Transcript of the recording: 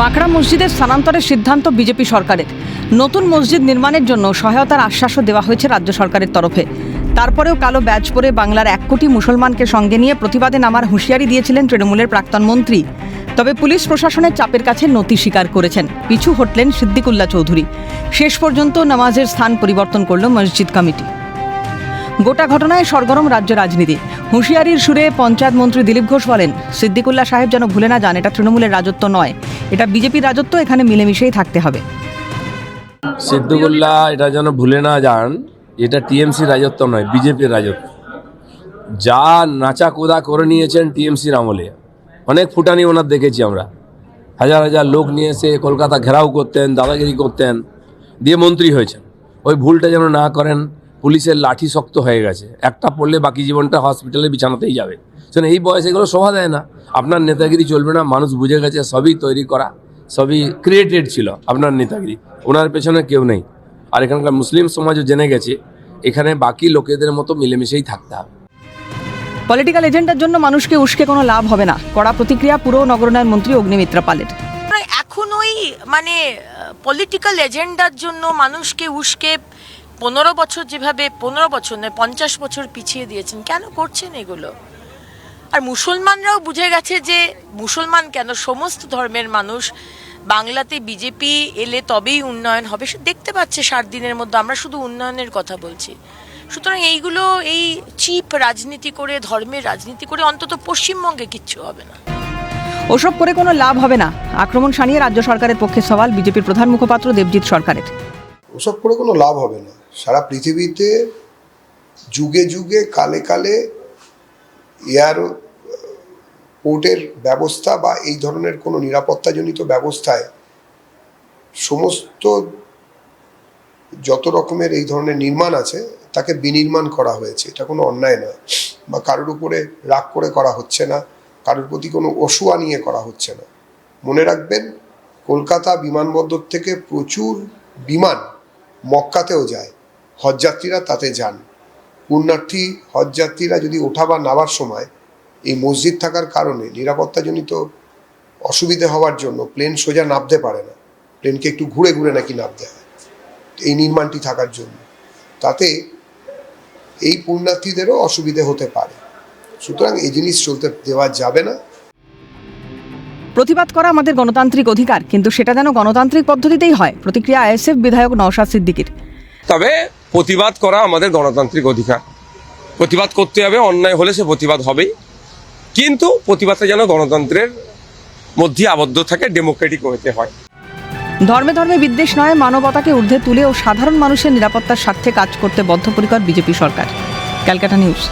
বাঁকড়া মসজিদের স্থানান্তরের সিদ্ধান্ত বিজেপি সরকারের। নতুন মসজিদ নির্মাণের জন্য সহায়তার আশ্বাসও দেওয়া হয়েছে রাজ্য সরকারের তরফে। তারপরেও কালো ব্যাজ পরে বাংলার 1 কোটি মুসলমানকে সঙ্গে নিয়ে প্রতিবাদে নামার হুঁশিয়ারি দিয়েছিলেন তৃণমূলের প্রাক্তন মন্ত্রী। তবে পুলিশ প্রশাসনের চাপের কাছে নতি স্বীকার করেছেন, পিছু হটলেন সিদ্দিকুল্লাহ চৌধুরী। শেষ পর্যন্ত নামাজের স্থান পরিবর্তন করল মসজিদ কমিটি। গোটা ঘটনায় সরগরম রাজ্য রাজনীতি। হুঁশিয়ারির সুরে পঞ্চায়েত মন্ত্রী দিলীপ ঘোষ বলেন, সিদ্দিকুল্লাহ সাহেব যেন ভুলে না যান, এটা তৃণমূলের রাজত্ব নয়, এটা বিজেপির রাজত্ব, এখানে মিলেমিশেই থাকতে হবে। সিদ্দিকুল্লাহ এটা যেন ভুলে না যান, এটা টিএমসি রাজত্ব নয়, বিজেপির রাজত্ব। যা নাচা কোদা করে নিয়েছেন টিএমসির আমলে, অনেক ফুটানি ওনার দেখেছি আমরা। হাজার হাজার লোক নিয়ে এসে কলকাতা ঘেরাও করতেন, দাদাগিরি করতেন, দিয়ে মন্ত্রী হয়েছেন। ওই ভুলটা যেন না করেন। পুলিশের লাঠি শক্ত হয়ে গেছে, একটা পড়লে বাকি জীবনটা হসপিটালে বিছানাতেই যাবে। শোন, এই বয়সে এগুলো শোভা দেয় না। আপনার নেতাগিরি চলবে না, মানুষ বুঝে গেছে সবই তৈরি করা, সবই ক্রিয়েটেড ছিল আপনার নেতাগিরি। ওনার পেছনে কেউ নেই। আর এখানকার মুসলিম সমাজও জেনে গেছে এখানে বাকি লোকেদের মতো মিলেমিশেই থাকতে হবে। পলিটিক্যাল এজেন্ডার জন্য মানুষকে উস্কে কোনো লাভ হবে না, কড়া প্রতিক্রিয়া পুর নগরোন্নয়ন মন্ত্রী অগ্নিমিত্রা পালের। এখন ওই পলিটিক্যাল এজেন্ডার জন্য মানুষকে উস্কে 15 বছর, যেভাবে 15 বছর নয় 50 বছর পিছিয়ে দিয়েছেন, কেন করছেন এগুলো? আর মুসলমানরাও বুঝে গেছে যে মুসলমান কেন, সমস্ত ধর্মের মানুষ বাংলাতে বিজেপি এলে তবেই উন্নয়ন হবে, সে দেখতে পাচ্ছে 7 দিনের মধ্যে। আমরা শুধু উন্নয়নের কথা বলছি। সুতরাং এইগুলো, এই চিপ রাজনীতি করে, ধর্মের রাজনীতি করে অন্তত পশ্চিমবঙ্গে কিচ্ছু হবে না। ওসব করে কোনো লাভ হবে না, আক্রমণ শানিয়ে রাজ্য সরকারের পক্ষে সওয়াল বিজেপির প্রধান মুখপাত্র দেবজিৎ সরকারের। ওসব করে কোনো লাভ হবে না। সারা পৃথিবীতে যুগে যুগে কালে কালে এয়ারপোর্টের ব্যবস্থা বা এই ধরনের কোনো নিরাপত্তাজনিত ব্যবস্থায় সমস্ত যত রকমের এই ধরনের নির্মাণ আছে তাকে বিনির্মাণ করা হয়েছে। এটা কোনো অন্যায় নয়, বা কারোর উপরে রাগ করে করা হচ্ছে না, কারোর প্রতি কোনো অসুয়া নিয়ে করা হচ্ছে না। মনে রাখবেন, কলকাতা বিমানবন্দর থেকে প্রচুর বিমান মক্কাতেও যায়, হজযাত্রীরা তাতে যান। পুণ্যার্থী হজযাত্রীরা যদি ওঠা বা নামার সময় এই মসজিদ থাকার কারণে নিরাপত্তাজনিত অসুবিধে হওয়ার জন্য প্লেন সোজা নামতে পারে না, প্লেনকে একটু ঘুরে ঘুরে নাকি নামতে হয় এই নির্মাণটি থাকার জন্য। তাতে এই পুণ্যার্থীদেরও অসুবিধে হতে পারে। সুতরাং এই জিনিস চলতে দেওয়া যাবে না। প্রতিবাদ করা আমাদের গণতান্ত্রিক অধিকার, কিন্তু সেটা যেন গণতান্ত্রিক পদ্ধতিতেই হয়, প্রতিক্রিয়া আইএসএফ বিধায়ক নওশাদ সিদ্দিকীর। তবে প্রতিবাদ করা আমাদের গণতান্ত্রিক অধিকার, প্রতিবাদ করতে হবে, অন্যায় হলে সে প্রতিবাদ হবেই, কিন্তু প্রতিবাদটা যেন গণতন্ত্রের মধ্যে আবদ্ধ থাকে, ডেমোক্রেটিক হতে হয়। ধর্মে ধর্মে বিদ্বেষ নয়, মানবতাকে ঊর্ধ্বে তুলে ও সাধারণ মানুষের নিরাপত্তার স্বার্থে কাজ করতে বদ্ধপরিকর বিজেপি সরকার। ক্যালকাটা নিউজ।